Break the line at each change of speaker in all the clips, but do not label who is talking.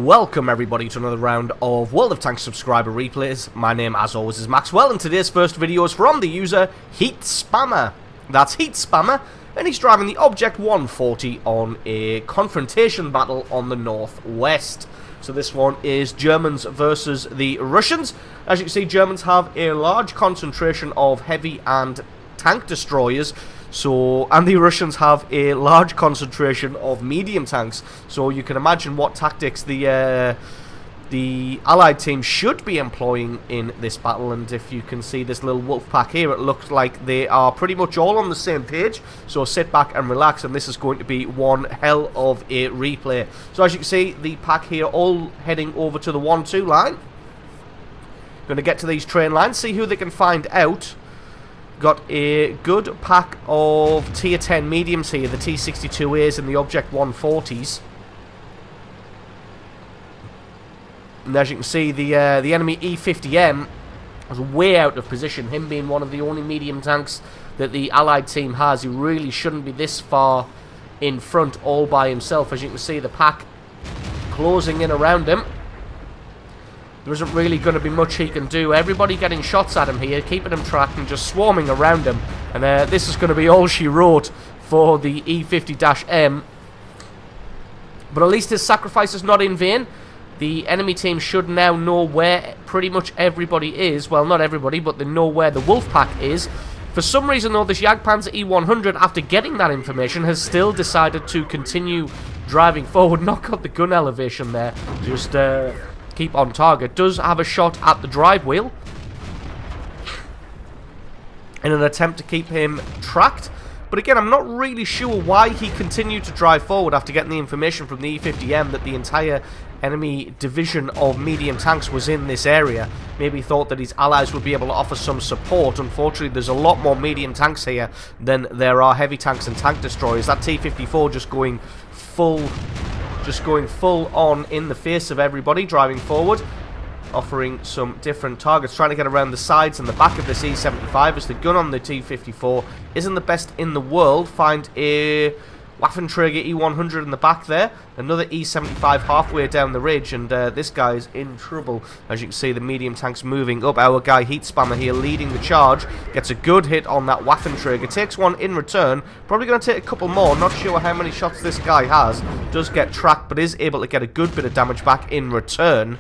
Welcome everybody to another round of World of Tanks subscriber replays. My name as always is Maxwell, and today's first video is from the user Heat Spammer. That's Heat Spammer, and he's driving the Object 140 on a confrontation battle on the northwest. So this one is Germans versus the Russians. As you can see, Germans have a large concentration of heavy and tank destroyers. And the Russians have a large concentration of medium tanks. So you can imagine what tactics the Allied team should be employing in this battle. And if you can see this little wolf pack here, it looks like they are pretty much all on the same page. So sit back and relax, and this is going to be one hell of a replay. So as you can see, the pack here all heading over to the 1-2 line. Going to get to these train lines, see who they can find out. Got a good pack of tier 10 mediums here, the T62As and the Object 140s. And as you can see, the enemy E50M was way out of position, him being one of the only medium tanks that the Allied team has. He really shouldn't be this far in front all by himself. As you can see, the pack closing in around him. There isn't really going to be much he can do. Everybody getting shots at him here, keeping him tracked and just swarming around him. And this is going to be all she wrote for the E50-M. But at least his sacrifice is not in vain. The enemy team should now know where pretty much everybody is. Well, not everybody, but they know where the wolf pack is. For some reason, though, this Jagdpanzer E100, after getting that information, has still decided to continue driving forward. Not got the gun elevation there. Just keep on target. Does have a shot at the drive wheel in an attempt to keep him tracked. But again, I'm not really sure why he continued to drive forward after getting the information from the E50M that the entire enemy division of medium tanks was in this area. Maybe thought that his allies would be able to offer some support. Unfortunately, there's a lot more medium tanks here than there are heavy tanks and tank destroyers. That T-54 just going full on in the face of everybody, driving forward, offering some different targets, trying to get around the sides and the back of this E75 as the gun on the T-54 isn't the best in the world. Find a Waffenträger E100 in the back there, another E75 halfway down the ridge, and this guy's in trouble. As you can see, the medium tank's moving up. Our guy Heat Spammer here leading the charge, gets a good hit on that Waffenträger, takes one in return, probably going to take a couple more, not sure how many shots this guy has, does get tracked, but is able to get a good bit of damage back in return.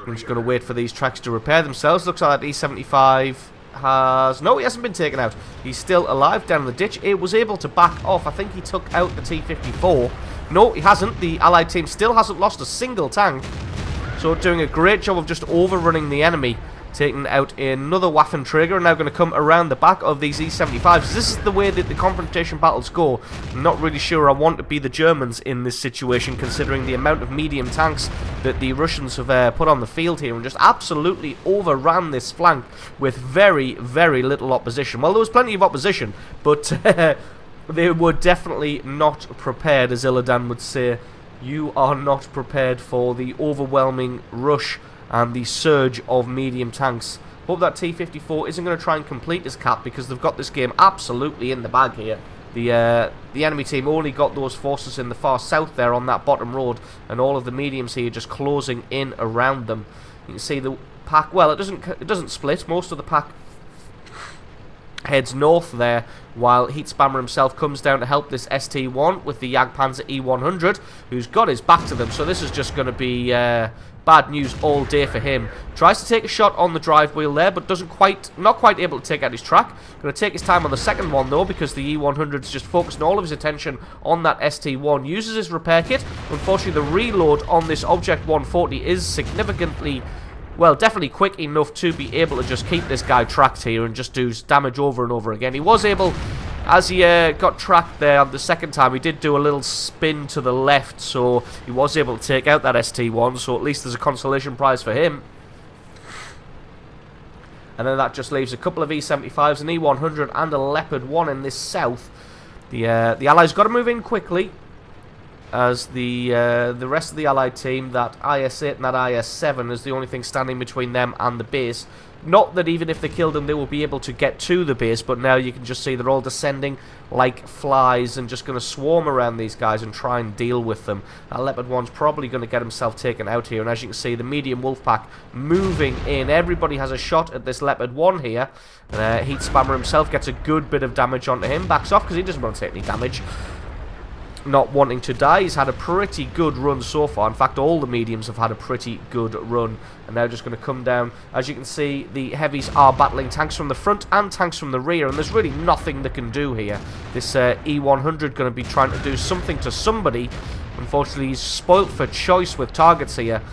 I'm just going to wait for these tracks to repair themselves. Looks like that E75 no, he hasn't been taken out. He's still alive down the ditch. It was able to back off. I think he took out the T-54. No, he hasn't. The Allied team still hasn't lost a single tank. So doing a great job of just overrunning the enemy. Taking out another Waffenträger, and now going to come around the back of these E75s. This is the way that the confrontation battles go. I'm not really sure I want to be the Germans in this situation, considering the amount of medium tanks that the Russians have put on the field here, and just absolutely overran this flank with very, very little opposition. Well, there was plenty of opposition, but they were definitely not prepared, as Illidan would say. You are not prepared for the overwhelming rush and the surge of medium tanks. Hope that T-54 isn't going to try and complete his cap, because they've got this game absolutely in the bag here. The enemy team only got those forces in the far south there on that bottom road, and all of the mediums here just closing in around them. You can see the pack, well, it doesn't split. Most of the pack heads north there, while Heat Spammer himself comes down to help this ST1 with the Jagdpanzer E100, who's got his back to them. So this is just going to be bad news all day for him. Tries to take a shot on the drive wheel there, but not quite able to take out his track. Going to take his time on the second one though, because the E100's just focusing all of his attention on that ST1. Uses his repair kit. Unfortunately, the reload on this Object 140 is significantly, well, definitely quick enough to be able to just keep this guy tracked here and just do damage over and over again. He was able, as he got tracked there the second time, he did do a little spin to the left, so he was able to take out that ST1, so at least there's a consolation prize for him. And then that just leaves a couple of E75s, an E100 and a Leopard 1 in this south. The Allies got to move in quickly. as the rest of the Allied team, that IS-8 and that IS-7 is the only thing standing between them and the base. Not that even if they killed them, they will be able to get to the base, but now you can just see they're all descending like flies and just going to swarm around these guys and try and deal with them. That Leopard 1's probably going to get himself taken out here, and as you can see, the medium wolf pack moving in. Everybody has a shot at this Leopard 1 here. Heat Spammer himself gets a good bit of damage onto him, backs off because he doesn't want to take any damage. Not wanting to die. He's had a pretty good run so far. In fact, all the mediums have had a pretty good run. And now just going to come down. As you can see, the heavies are battling tanks from the front and tanks from the rear, and there's really nothing they can do here. This E100 going to be trying to do something to somebody. Unfortunately, he's spoilt for choice with targets here.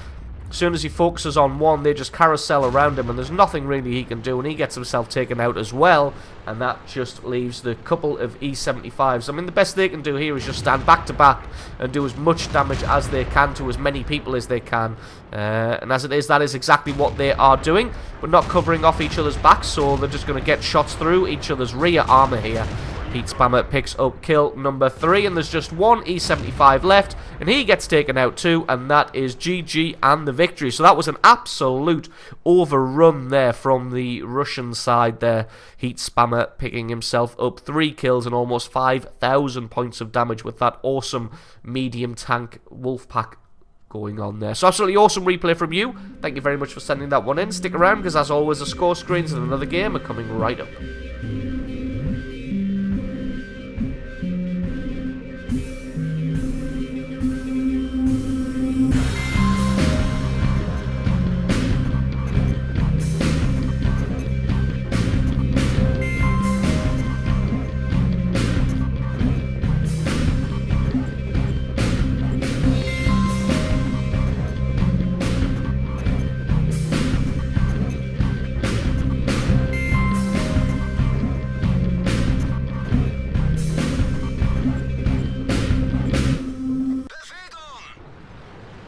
As soon as he focuses on one, they just carousel around him, and there's nothing really he can do, and he gets himself taken out as well, and that just leaves the couple of E75s. I mean, the best they can do here is just stand back to back and do as much damage as they can to as many people as they can, and as it is, that is exactly what they are doing, but not covering off each other's backs, so they're just going to get shots through each other's rear armor here. Heat Spammer picks up kill number 3, and there's just one E75 left, and he gets taken out too, and that is GG and the victory. So that was an absolute overrun there from the Russian side there. Heat Spammer picking himself up 3 kills and almost 5,000 points of damage with that awesome medium tank wolf pack going on there. So absolutely awesome replay from you. Thank you very much for sending that one in. Stick around, because as always, the score screens and another game are coming right up.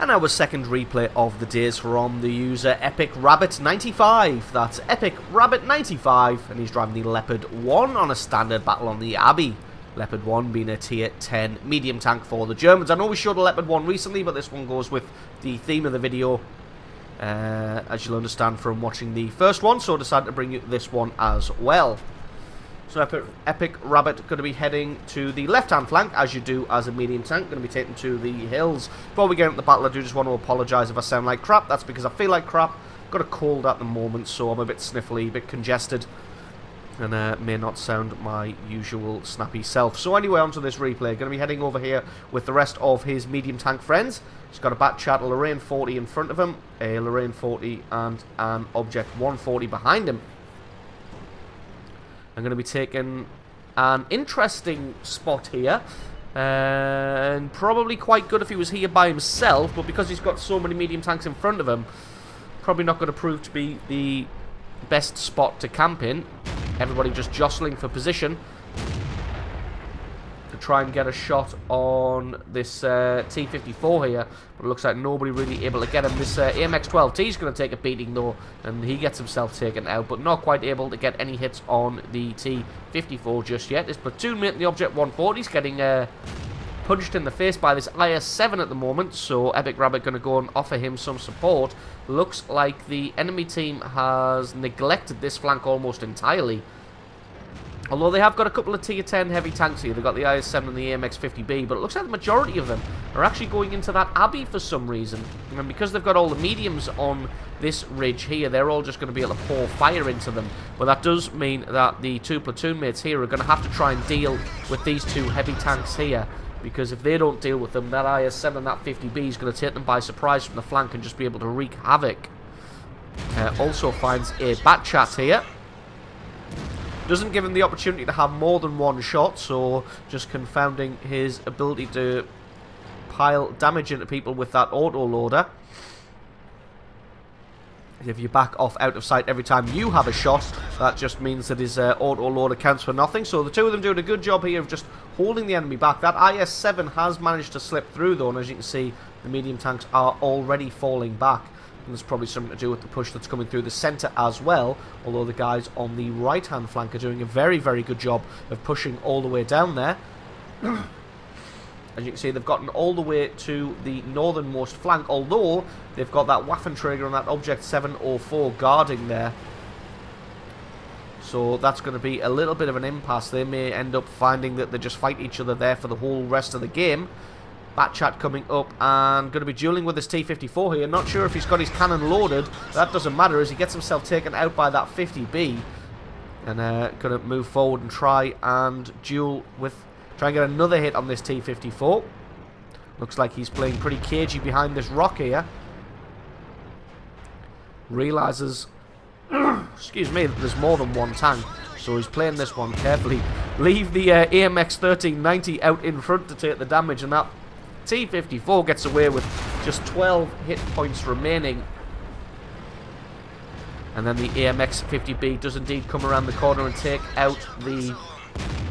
And our second replay of the day is from the user Epic Rabbit 95. That's Epic Rabbit 95, and he's driving the Leopard 1 on a standard battle on the Abbey. Leopard 1 being a tier 10 medium tank for the Germans. I know we showed a Leopard 1 recently, but this one goes with the theme of the video, as you'll understand from watching the first one, so I decided to bring you this one as well. So Epic Rabbit going to be heading to the left-hand flank, as you do as a medium tank, going to be taken to the hills. Before we get into the battle, I do just want to apologise if I sound like crap. That's because I feel like crap. Got a cold at the moment, so I'm a bit sniffly, a bit congested, and may not sound my usual snappy self. So anyway, onto this replay. Going to be heading over here with the rest of his medium tank friends. He's got a Batchat Lorraine 40 in front of him, a Lorraine 40 and an Object 140 behind him. I'm going to be taking an interesting spot here, and probably quite good if he was here by himself, but because he's got so many medium tanks in front of him, probably not going to prove to be the best spot to camp in. Everybody just jostling for position to try and get a shot on this T-54 here, but it looks like nobody really able to get him. This AMX-12T is going to take a beating though, and he gets himself taken out, but not quite able to get any hits on the T-54 just yet. His platoon mate, the Object 140, is getting punched in the face by this IS-7 at the moment, so Epic Rabbit going to go and offer him some support. Looks like the enemy team has neglected this flank almost entirely. Although they have got a couple of tier 10 heavy tanks here. They've got the IS-7 and the AMX-50B, but it looks like the majority of them are actually going into that Abbey for some reason. And because they've got all the mediums on this ridge here, they're all just going to be able to pour fire into them. But that does mean that the two platoon mates here are going to have to try and deal with these two heavy tanks here, because if they don't deal with them, that IS-7 and that 50B is going to take them by surprise from the flank and just be able to wreak havoc. Also finds a Batchat here. Doesn't give him the opportunity to have more than one shot, so just confounding his ability to pile damage into people with that auto-loader. If you back off out of sight every time you have a shot, that just means that his auto-loader counts for nothing. So the two of them doing a good job here of just holding the enemy back. That IS-7 has managed to slip through though, and as you can see, the medium tanks are already falling back. And there's probably something to do with the push that's coming through the centre as well, although the guys on the right-hand flank are doing a very, very good job of pushing all the way down there. As As you can see, they've gotten all the way to the northernmost flank, although they've got that Waffenträger and that Object 704 guarding there. So that's going to be a little bit of an impasse. They may end up finding that they just fight each other there for the whole rest of the game. Batchat coming up and going to be dueling with his T-54 here. Not sure if he's got his cannon loaded. That doesn't matter as he gets himself taken out by that 50B. And going to move forward and try and duel with... Try and get another hit on this T-54. Looks like he's playing pretty cagey behind this rock here. Realises... excuse me, that there's more than one tank. So he's playing this one carefully. Leave the AMX 1390 out in front to take the damage. And that T-54 gets away with just 12 hit points remaining. And then the AMX 50B does indeed come around the corner and take out the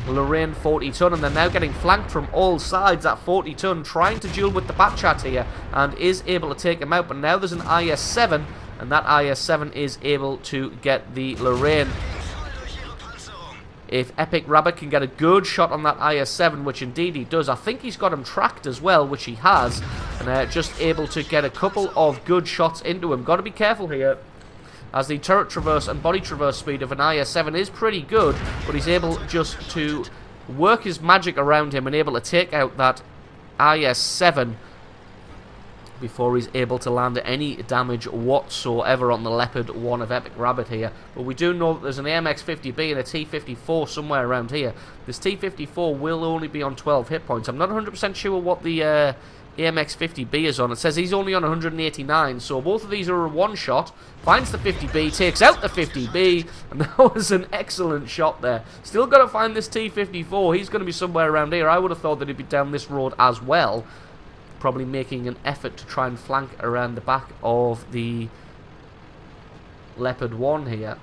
Lorraine 40-ton. And they're now getting flanked from all sides. That 40-ton trying to duel with the Batchat here and is able to take him out. But now there's an IS-7, and that IS-7 is able to get the Lorraine. If Epic Rabbit can get a good shot on that IS-7, which indeed he does, I think he's got him tracked as well, which he has, and just able to get a couple of good shots into him. Got to be careful here, as the turret traverse and body traverse speed of an IS-7 is pretty good, but he's able just to work his magic around him and able to take out that IS-7 before he's able to land any damage whatsoever on the Leopard 1 of Epic Rabbit here. But we do know that there's an AMX 50B and a T-54 somewhere around here. This T-54 will only be on 12 hit points. I'm not 100% sure what the AMX 50B is on. It says he's only on 189, so both of these are a one-shot. Finds the 50B, takes out the 50B, and that was an excellent shot there. Still got to find this T-54. He's going to be somewhere around here. I would have thought that he'd be down this road as well. Probably making an effort to try and flank around the back of the Leopard 1 here.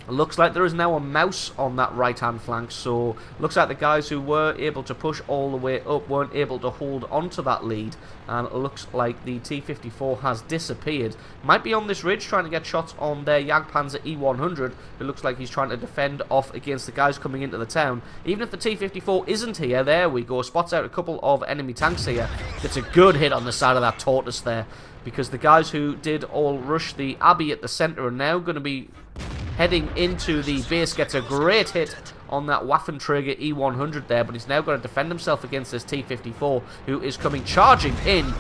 It looks like there is now a mouse on that right-hand flank, so looks like the guys who were able to push all the way up weren't able to hold onto that lead, and it looks like the T-54 has disappeared. Might be on this ridge trying to get shots on their Jagdpanzer E-100. It looks like he's trying to defend off against the guys coming into the town. Even if the T-54 isn't here, there we go, spots out a couple of enemy tanks here. Gets a good hit on the side of that Tortoise there, because the guys who did all rush the Abbey at the centre are now going to be heading into the base. Gets a great hit on that Waffenträger E-100 there, but he's now going to defend himself against this T-54, who is coming charging in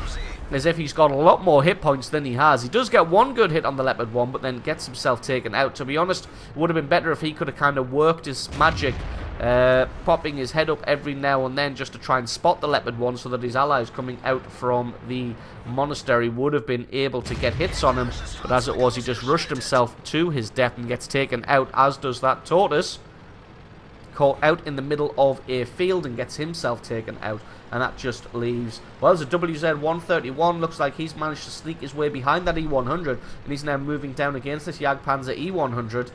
as if he's got a lot more hit points than he has. He does get one good hit on the Leopard 1, but then gets himself taken out. To be honest, it would have been better if he could have kind of worked his magic, popping his head up every now and then just to try and spot the Leopard 1 so that his allies coming out from the monastery would have been able to get hits on him. But as it was, he just rushed himself to his death and gets taken out, as does that Tortoise. Caught out in the middle of a field and gets himself taken out. And that just leaves... Well, there's a WZ-131. Looks like he's managed to sneak his way behind that E-100. And he's now moving down against this Jagdpanzer E-100.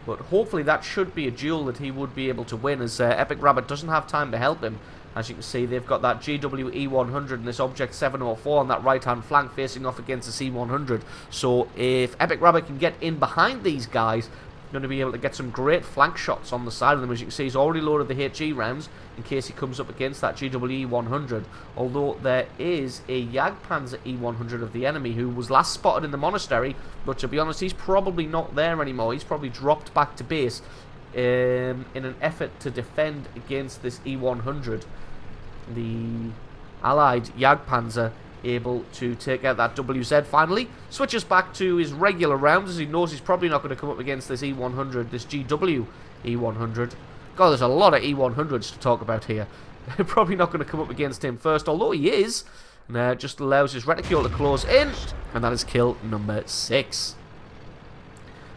But hopefully that should be a duel that he would be able to win, as Epic Rabbit doesn't have time to help him. As you can see, they've got that GW E-100 and this Object 704 on that right-hand flank facing off against the C-100. So if Epic Rabbit can get in behind these guys, going to be able to get some great flank shots on the side of them. As you can see, he's already loaded the HE rounds in case he comes up against that GW E-100. Although there is a Jagdpanzer E-100 of the enemy who was last spotted in the monastery, but to be honest, he's probably not there anymore. He's probably dropped back to base in an effort to defend against this E-100. The allied Jagdpanzer able to take out that WZ finally. Switches back to his regular rounds as he knows he's probably not going to come up against this E-100, this GW E-100. God, there's a lot of E-100s to talk about here. Probably not going to come up against him first, although he is. And just allows his reticule to close in, and that is kill number 6.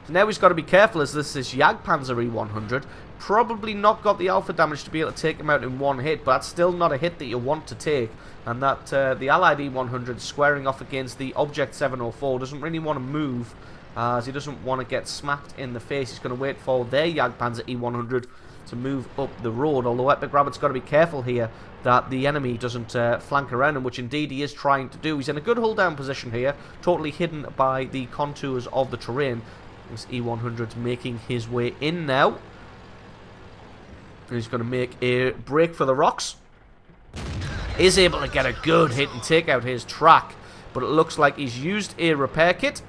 So now he's got to be careful, as this is Jagdpanzer E-100. Probably not got the alpha damage to be able to take him out in one hit, but that's still not a hit that you want to take. And that the allied E-100 squaring off against the Object 704 doesn't really want to move, as he doesn't want to get smacked in the face. He's going to wait for their Jagdpanzer E-100 to move up the road, although Epic Rabbit's got to be careful here that the enemy doesn't flank around him, which indeed he is trying to do. He's in a good hold down position here, totally hidden by the contours of the terrain. This E-100's making his way in now. And he's going to make a break for the rocks. is able to get a good hit and take out his track. But it looks like he's used a repair kit.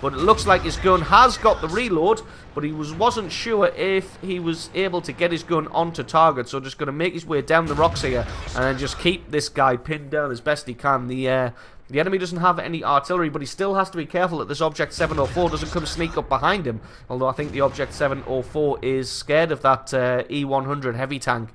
But it looks like his gun has got the reload, but he wasn't sure if he was able to get his gun onto target. So just going to make his way down the rocks here and then just keep this guy pinned down as best he can. The enemy doesn't have any artillery, but he still has to be careful that this Object 704 doesn't come sneak up behind him. Although I think the Object 704 is scared of that E100 heavy tank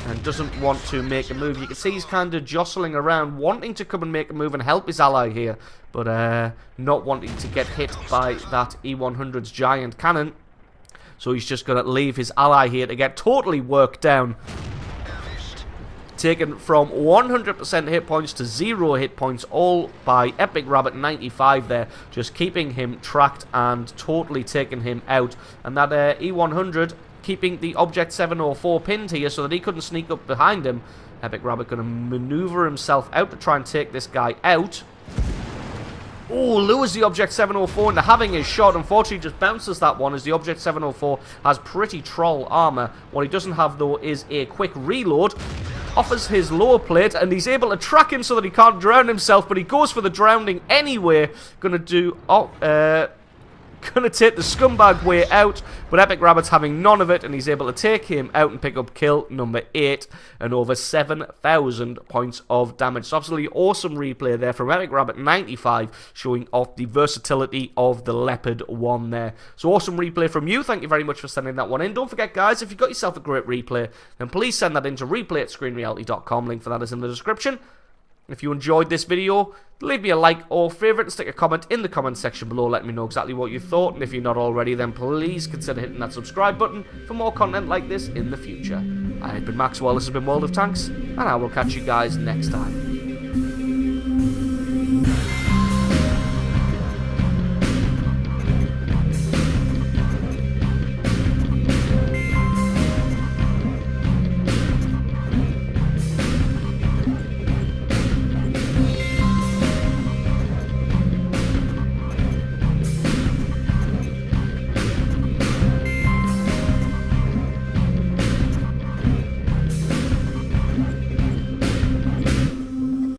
and doesn't want to make a move. You can see he's kind of jostling around, wanting to come and make a move and help his ally here, but not wanting to get hit by that E100's giant cannon. So he's just going to leave his ally here to get totally worked down. Taken from 100% hit points to 0 hit points, all by Epic Rabbit 95 there, just keeping him tracked and totally taking him out. And that E100 keeping the Object 704 pinned here so that he couldn't sneak up behind him. Epic Rabbit going to maneuver himself out to try and take this guy out. Oh, lures the Object 704 into having his shot. Unfortunately, just bounces that one as the Object 704 has pretty troll armor. What he doesn't have, though, is a quick reload. Offers his lower plate, and he's able to track him so that he can't drown himself, but he goes for the drowning anyway. Gonna take the scumbag way out, but Epic Rabbit's having none of it, and he's able to take him out and pick up kill number 8 and over 7,000 points of damage. So absolutely awesome replay there from Epic Rabbit 95, showing off the versatility of the Leopard 1 there. So awesome replay from you. Thank you very much for sending that one in. Don't forget, guys, if you've got yourself a great replay, then please send that in to replay@screenreality.com. Link for that is in the description. If you enjoyed this video, leave me a like or favourite and stick a comment in the comment section below. Let me know exactly what you thought, and if you're not already, then please consider hitting that subscribe button for more content like this in the future. I've been Maxwell, this has been World of Tanks, and I will catch you guys next time.